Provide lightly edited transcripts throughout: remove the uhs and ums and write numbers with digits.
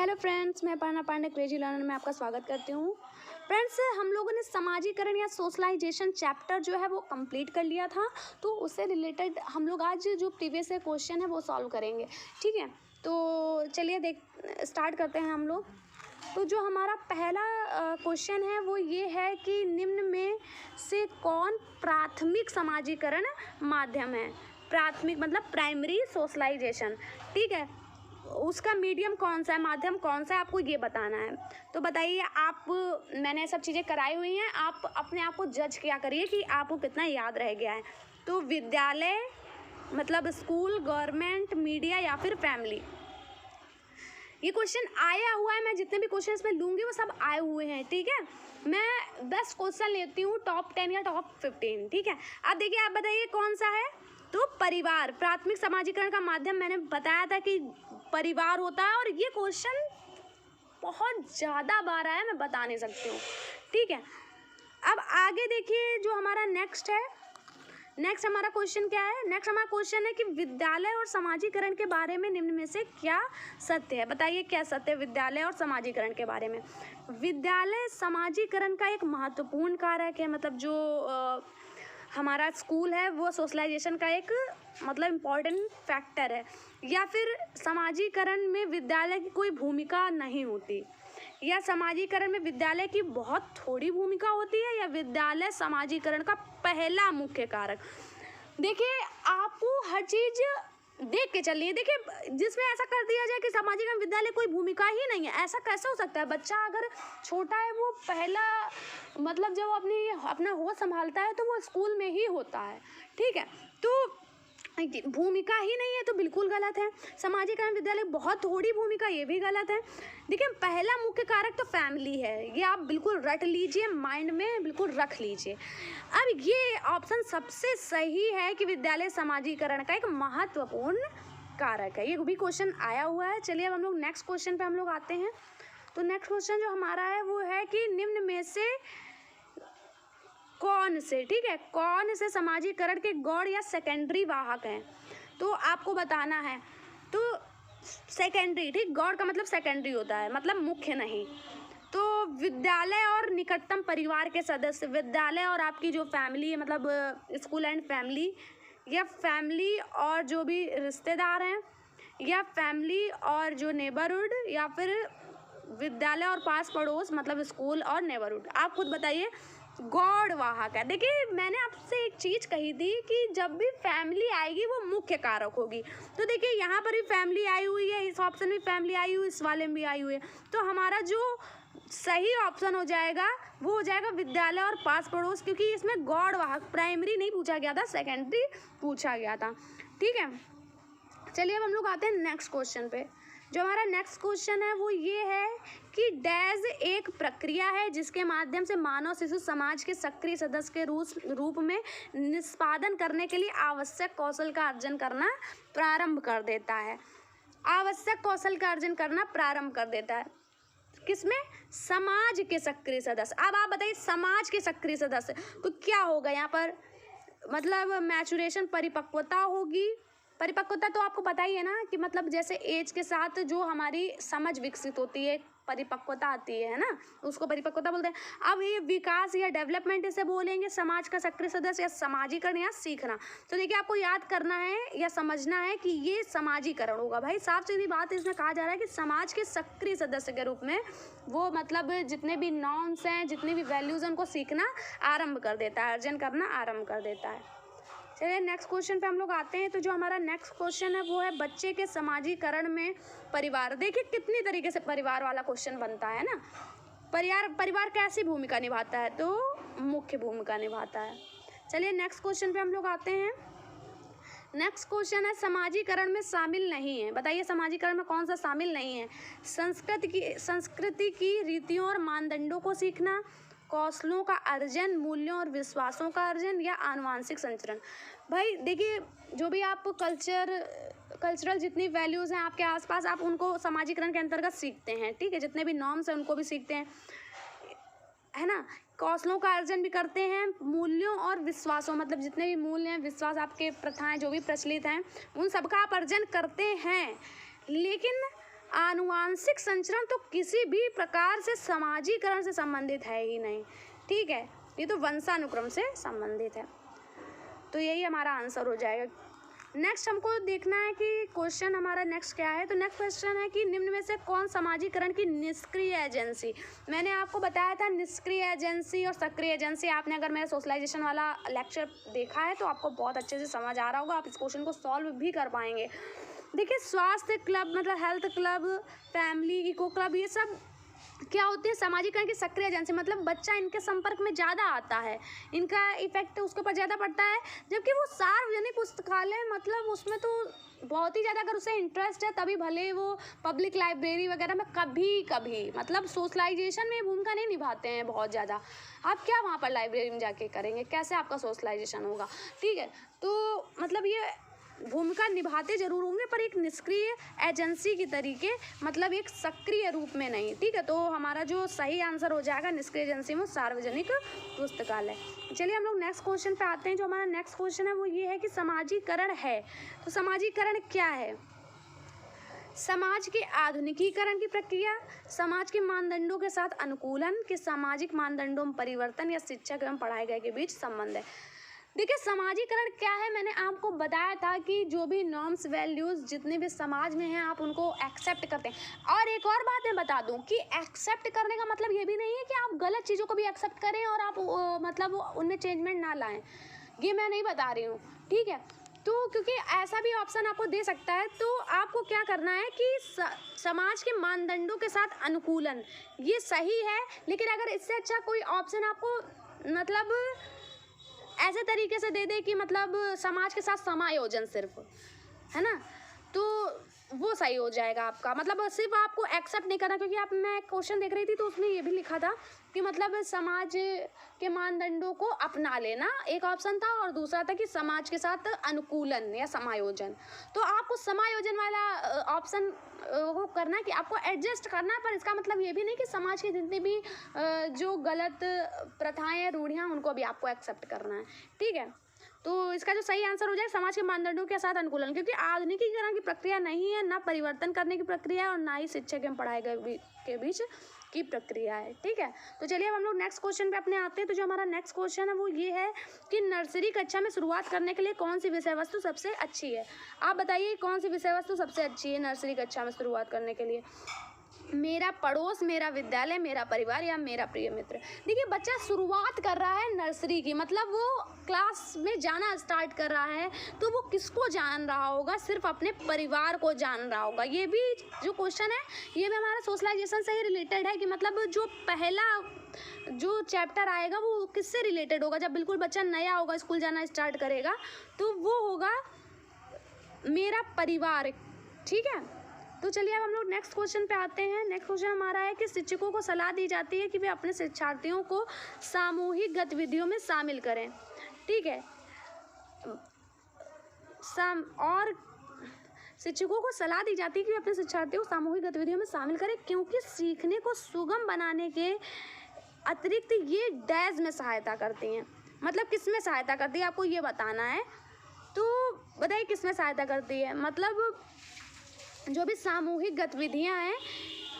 Hello friends, मैं Aparna Pandey crazy learner में आपका स्वागत करती हूँ। फ्रेंड्स, हम लोगों ने समाजीकरण या सोशलाइजेशन चैप्टर जो है वो कंप्लीट कर लिया था, तो उससे रिलेटेड हम लोग आज जो प्रीवियस क्वेश्चन है वो सॉल्व करेंगे। ठीक है, तो चलिए स्टार्ट करते हैं हम लोग। तो जो हमारा पहला क्वेश्चन है वो ये है कि निम्न में से कौन प्राथमिक समाजीकरण माध्यम है। प्राथमिक मतलब प्राइमरी सोशलाइजेशन। ठीक है, उसका मीडियम कौन सा है, माध्यम कौन सा है, आपको ये बताना है। तो बताइए आप, मैंने सब चीज़ें कराई हुई हैं, आप अपने आप को जज किया करिए कि आपको कितना याद रह गया है। तो विद्यालय मतलब स्कूल, गवर्नमेंट, मीडिया या फिर फैमिली। ये क्वेश्चन आया हुआ है, मैं जितने भी क्वेश्चन इसमें लूँगी वो सब आए हुए हैं। ठीक है, मैं 10 क्वेश्चन लेती हूँ, टॉप 10 या टॉप 15। ठीक है, अब देखिए आप बताइए कौन सा है। तो परिवार प्राथमिक समाजीकरण का माध्यम, मैंने बताया था कि परिवार होता है, और ये क्वेश्चन बहुत ज़्यादा बार आया, मैं बता नहीं सकती हूँ। ठीक है, अब आगे देखिए जो हमारा नेक्स्ट है। नेक्स्ट हमारा क्वेश्चन क्या है। नेक्स्ट हमारा क्वेश्चन है कि विद्यालय और समाजीकरण के बारे में निम्न में से क्या सत्य है। बताइए क्या सत्य है विद्यालय और समाजीकरण के बारे में। विद्यालय समाजीकरण का एक महत्वपूर्ण कारक है, मतलब जो हमारा स्कूल है वो सोशलाइजेशन का एक मतलब इम्पॉर्टेंट फैक्टर है। या फिर समाजीकरण में विद्यालय की कोई भूमिका नहीं होती, या समाजीकरण में विद्यालय की बहुत थोड़ी भूमिका होती है, या विद्यालय समाजीकरण का पहला मुख्य कारक। देखिए आपको हर चीज़ देख के चलिए। देखिए जिसमें ऐसा कर दिया जाए कि समाजीकरण विद्यालय कोई भूमिका ही नहीं है, ऐसा कैसे हो सकता है। बच्चा अगर छोटा है वो पहला मतलब जब अपना होश संभालता है तो वो स्कूल में ही होता है। ठीक है, तो भूमिका ही नहीं है तो बिल्कुल गलत है। समाजीकरण विद्यालय बहुत थोड़ी भूमिका, ये भी गलत है। देखिए पहला मुख्य कारक तो फैमिली है, ये आप बिल्कुल रट लीजिए, माइंड में बिल्कुल रख लीजिए। अब ये ऑप्शन सबसे सही है कि विद्यालय समाजीकरण का एक महत्वपूर्ण कारक है। ये भी क्वेश्चन आया हुआ है। चलिए अब हम लोग नेक्स्ट क्वेश्चन पे हम लोग आते हैं। तो नेक्स्ट क्वेश्चन जो हमारा है वो है कि निम्न में से कौन से, ठीक है, कौन से समाजीकरण के गौड़ या सेकेंडरी वाहक हैं। तो आपको बताना है। तो सेकेंडरी, ठीक, गौड़ का मतलब सेकेंडरी होता है, मतलब मुख्य नहीं। तो विद्यालय और निकटतम परिवार के सदस्य, विद्यालय और आपकी जो फैमिली है, मतलब स्कूल एंड फैमिली, या फैमिली और जो भी रिश्तेदार हैं, या फैमिली और जो नेबरहुड, या फिर विद्यालय और पास पड़ोस मतलब स्कूल और नेबरहुड। आप खुद बताइए गौड़ वाहक है। देखिए मैंने आपसे एक चीज़ कही थी कि जब भी फैमिली आएगी वो मुख्य कारक होगी। तो देखिए यहाँ पर भी फैमिली आई हुई है, इस ऑप्शन में फैमिली आई हुई, इस वाले में भी आई हुई है। तो हमारा जो सही ऑप्शन हो जाएगा वो हो जाएगा विद्यालय और पास पड़ोस, क्योंकि इसमें गौड़ वाहक प्राइमरी नहीं पूछा गया था, सेकेंडरी पूछा गया था। ठीक है, चलिए अब हम लोग आते हैं नेक्स्ट क्वेश्चन पे। जो हमारा नेक्स्ट क्वेश्चन है वो ये है कि डैश एक प्रक्रिया है जिसके माध्यम से मानव शिशु समाज के सक्रिय सदस्य के रूप में निष्पादन करने के लिए आवश्यक कौशल का अर्जन करना प्रारंभ कर देता है। आवश्यक कौशल का अर्जन करना प्रारंभ कर देता है किसमें, समाज के सक्रिय सदस्य। अब आप बताइए समाज के सक्रिय सदस्य तो क्या होगा यहाँ पर, मतलब मैचुरेशन, परिपक्वता होगी। परिपक्वता तो आपको पता ही है ना कि मतलब जैसे एज के साथ जो हमारी समझ विकसित होती है, परिपक्वता आती है ना, उसको परिपक्वता बोलते हैं। अब ये विकास या डेवलपमेंट इसे बोलेंगे, समाज का सक्रिय सदस्य या समाजीकरण या सीखना। तो देखिए आपको याद करना है या समझना है कि ये समाजीकरण होगा। भाई साफ सीधी बात इसमें कहा जा रहा है कि समाज के सक्रिय सदस्य के रूप में वो मतलब जितने भी नॉर्म्स हैं, जितनी भी वैल्यूज़ हैं, उनको सीखना आरंभ कर देता है, अर्जन करना आरंभ कर देता है। चलिए नेक्स्ट क्वेश्चन पे हम लोग आते हैं। तो जो हमारा नेक्स्ट क्वेश्चन है वो है बच्चे के समाजीकरण में परिवार। देखिए कितनी तरीके से परिवार वाला क्वेश्चन बनता है ना। परिवार कैसी भूमिका निभाता है, तो मुख्य भूमिका निभाता है। चलिए नेक्स्ट क्वेश्चन पे हम लोग आते हैं। नेक्स्ट क्वेश्चन है समाजीकरण में शामिल नहीं है। बताइए समाजीकरण में कौन सा शामिल नहीं है। संस्कृति की रीतियों और मानदंडों को सीखना, कौशलों का अर्जन, मूल्यों और विश्वासों का अर्जन, या आनुवांशिक संचरण। भाई देखिए जो भी आप कल्चरल जितनी वैल्यूज़ हैं आपके आसपास, आप उनको समाजीकरण के अंतर्गत सीखते हैं। ठीक है, जितने भी नॉर्म्स हैं उनको भी सीखते हैं, है ना। कौशलों का अर्जन भी करते हैं, मूल्यों और विश्वासों, मतलब जितने भी मूल्य हैं, विश्वास, आपके प्रथाएं जो भी प्रचलित हैं, उन सबका आप अर्जन करते हैं। लेकिन आनुवांशिक संचरण तो किसी भी प्रकार से समाजीकरण से संबंधित है ही नहीं, ठीक है, ये तो वंशानुक्रम से संबंधित है। तो यही हमारा आंसर हो जाएगा। नेक्स्ट हमको देखना है कि क्वेश्चन हमारा नेक्स्ट क्या है। तो नेक्स्ट क्वेश्चन है कि निम्न में से कौन समाजीकरण की निष्क्रिय एजेंसी। मैंने आपको बताया था निष्क्रिय एजेंसी और सक्रिय एजेंसी। आपने अगर मेरा सोशलाइजेशन वाला लेक्चर देखा है तो आपको बहुत अच्छे से समझ आ रहा होगा, आप इस क्वेश्चन को सॉल्व भी कर पाएंगे। देखिए, स्वास्थ्य क्लब मतलब health club, family eco club, ये सब क्या होते हैं, समाजीकरण की सक्रिय एजेंसी। मतलब बच्चा इनके संपर्क में ज़्यादा आता है, इनका इफेक्ट उसके ऊपर ज़्यादा पड़ता है। जबकि वो सार्वजनिक पुस्तकालय मतलब उसमें तो बहुत ही ज़्यादा अगर उसे इंटरेस्ट है तभी भले वो पब्लिक लाइब्रेरी वगैरह में कभी कभी मतलब सोशलाइजेशन में भूमिका नहीं निभाते हैं बहुत ज़्यादा। आप क्या वहाँ पर लाइब्रेरी में जाके करेंगे, कैसे आपका सोशलाइजेशन होगा, ठीक है। तो मतलब ये भूमिका निभाते जरूर होंगे पर एक निष्क्रिय एजेंसी की तरीके, मतलब एक सक्रिय रूप में नहीं, ठीक है। तो हमारा जो सही आंसर हो जाएगा निष्क्रिय एजेंसी में सार्वजनिक पुस्तकालय। चलिए हम लोग नेक्स्ट क्वेश्चन पे आते हैं। जो हमारा नेक्स्ट क्वेश्चन है वो ये है कि समाजीकरण है, तो समाजीकरण क्या है। समाज के आधुनिकीकरण की प्रक्रिया, समाज के मानदंडों के साथ अनुकूलन के सामाजिक मानदंडों में परिवर्तन या शिक्षक एवं पढ़ाए गए के बीच संबंध है। देखिए, समाजीकरण क्या है, मैंने आपको बताया था कि जो भी नॉर्म्स वैल्यूज़ जितने भी समाज में हैं आप उनको एक्सेप्ट करते हैं। और एक और बात मैं बता दूं कि एक्सेप्ट करने का मतलब ये भी नहीं है कि आप गलत चीज़ों को भी एक्सेप्ट करें और आप मतलब उनमें चेंजमेंट ना लाएं, ये मैं नहीं बता रही हूँ, ठीक है। तो क्योंकि ऐसा भी ऑप्शन आपको दे सकता है, तो आपको क्या करना है कि समाज के मानदंडों के साथ अनुकूलन ये सही है, लेकिन अगर इससे अच्छा कोई ऑप्शन आपको मतलब ऐसे तरीके से दे दे कि मतलब समाज के साथ समायोजन सिर्फ, है ना, तो वो सही हो जाएगा आपका। मतलब सिर्फ आपको एक्सेप्ट नहीं करना, क्योंकि आप मैं क्वेश्चन देख रही थी तो उसमें ये भी लिखा था कि मतलब समाज के मानदंडों को अपना लेना एक ऑप्शन था, और दूसरा था कि समाज के साथ अनुकूलन या समायोजन। तो आपको समायोजन वाला ऑप्शन वो करना है कि आपको एडजस्ट करना है, पर इसका मतलब ये भी नहीं कि समाज की जितनी भी जो गलत प्रथाएं रूढ़ियाँ उनको भी आपको एक्सेप्ट करना है, ठीक है। तो इसका जो सही आंसर हो जाए समाज के मानदंडों के साथ अनुकूलन, क्योंकि आधुनिकीकरण की प्रक्रिया नहीं है, ना परिवर्तन करने की प्रक्रिया है, और ना ही शिक्षक एवं पढ़ाई के बीच की प्रक्रिया है, ठीक है। तो चलिए अब हम लोग नेक्स्ट क्वेश्चन पे अपने आते हैं। तो जो हमारा नेक्स्ट क्वेश्चन है वो ये है कि नर्सरी कक्षा में शुरुआत करने के लिए कौन सी विषय वस्तु सबसे अच्छी है। आप बताइए कौन सी विषय वस्तु सबसे अच्छी है नर्सरी कक्षा में शुरुआत करने के लिए। मेरा पड़ोस, मेरा विद्यालय, मेरा परिवार या मेरा प्रिय मित्र। देखिए, बच्चा शुरुआत कर रहा है नर्सरी की, मतलब वो क्लास में जाना स्टार्ट कर रहा है, तो वो किसको जान रहा होगा, सिर्फ अपने परिवार को जान रहा होगा। ये भी जो क्वेश्चन है ये भी हमारा सोशलाइजेशन से ही रिलेटेड है कि मतलब जो पहला जो चैप्टर आएगा वो किससे रिलेटेड होगा। जब बिल्कुल बच्चा नया होगा, स्कूल जाना स्टार्ट करेगा, तो वो होगा मेरा परिवार, ठीक है। तो चलिए अब हम लोग नेक्स्ट क्वेश्चन पे आते हैं। नेक्स्ट क्वेश्चन हमारा है कि शिक्षकों को सलाह दी जाती है कि वे अपने शिक्षार्थियों को सामूहिक गतिविधियों में शामिल करें, ठीक है। और शिक्षकों को सलाह दी जाती है कि वे अपने शिक्षार्थियों को सामूहिक गतिविधियों में शामिल करें, क्योंकि सीखने को सुगम बनाने के अतिरिक्त ये डैश में सहायता करती हैं। मतलब किस में सहायता करती है आपको ये बताना है। तो बताइए किस में सहायता करती है। मतलब जो भी सामूहिक गतिविधियां हैं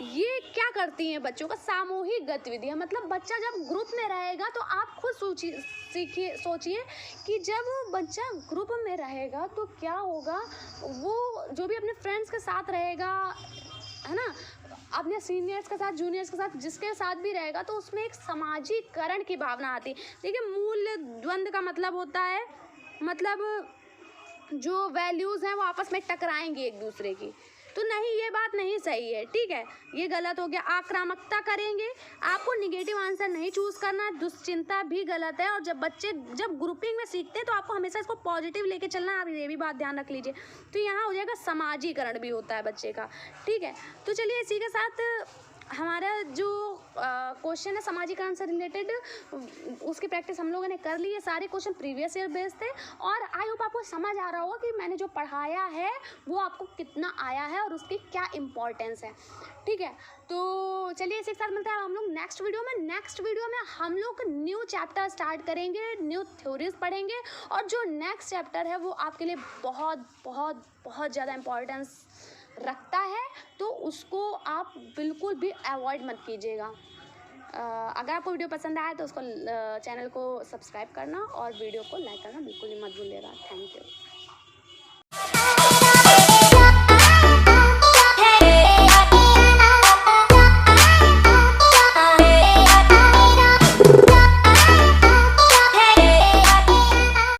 ये क्या करती हैं बच्चों का, सामूहिक गतिविधियां मतलब बच्चा जब ग्रुप में रहेगा, तो आप खुद सोचिए कि जब बच्चा ग्रुप में रहेगा तो क्या होगा, वो जो भी अपने फ्रेंड्स के साथ रहेगा, है ना, अपने सीनियर्स के साथ, जूनियर्स के साथ, जिसके साथ भी रहेगा, तो उसमें एक समाजीकरण की भावना आती है। देखिए, मूल द्वंद्व का मतलब होता है मतलब जो वैल्यूज़ हैं वो आपस में टकराएंगी एक दूसरे की, तो नहीं, ये बात नहीं सही है, ठीक है, ये गलत हो गया। आक्रामकता करेंगे, आपको निगेटिव आंसर नहीं चूज करना है, दुश्चिंता भी गलत है। और जब बच्चे जब ग्रुपिंग में सीखते हैं तो आपको हमेशा इसको पॉजिटिव लेके चलना है, आप ये भी बात ध्यान रख लीजिए। तो यहाँ हो जाएगा समाजीकरण भी होता है बच्चे का, ठीक है। तो चलिए इसी के साथ हमारा जो क्वेश्चन है समाजीकरण से रिलेटेड, उसकी प्रैक्टिस हम लोगों ने कर ली है। सारे क्वेश्चन प्रीवियस ईयर बेस्ड थे, और आई होप आपको समझ आ रहा होगा कि मैंने जो पढ़ाया है वो आपको कितना आया है और उसकी क्या इम्पोर्टेंस है, ठीक है। तो चलिए इसी के साथ मिलते हैं हम लोग नेक्स्ट वीडियो में। नेक्स्ट वीडियो में हम लोग न्यू चैप्टर स्टार्ट करेंगे, न्यू थ्योरीज पढ़ेंगे, और जो नेक्स्ट चैप्टर है वो आपके लिए बहुत बहुत बहुत ज़्यादा इम्पोर्टेंस रखता है तो उसको आप बिल्कुल भी अवॉइड मत कीजिएगा। अगर आपको वीडियो पसंद आया तो उसको चैनल को सब्सक्राइब करना और वीडियो को लाइक करना बिल्कुल ही मत भूलिएगा। Thank you.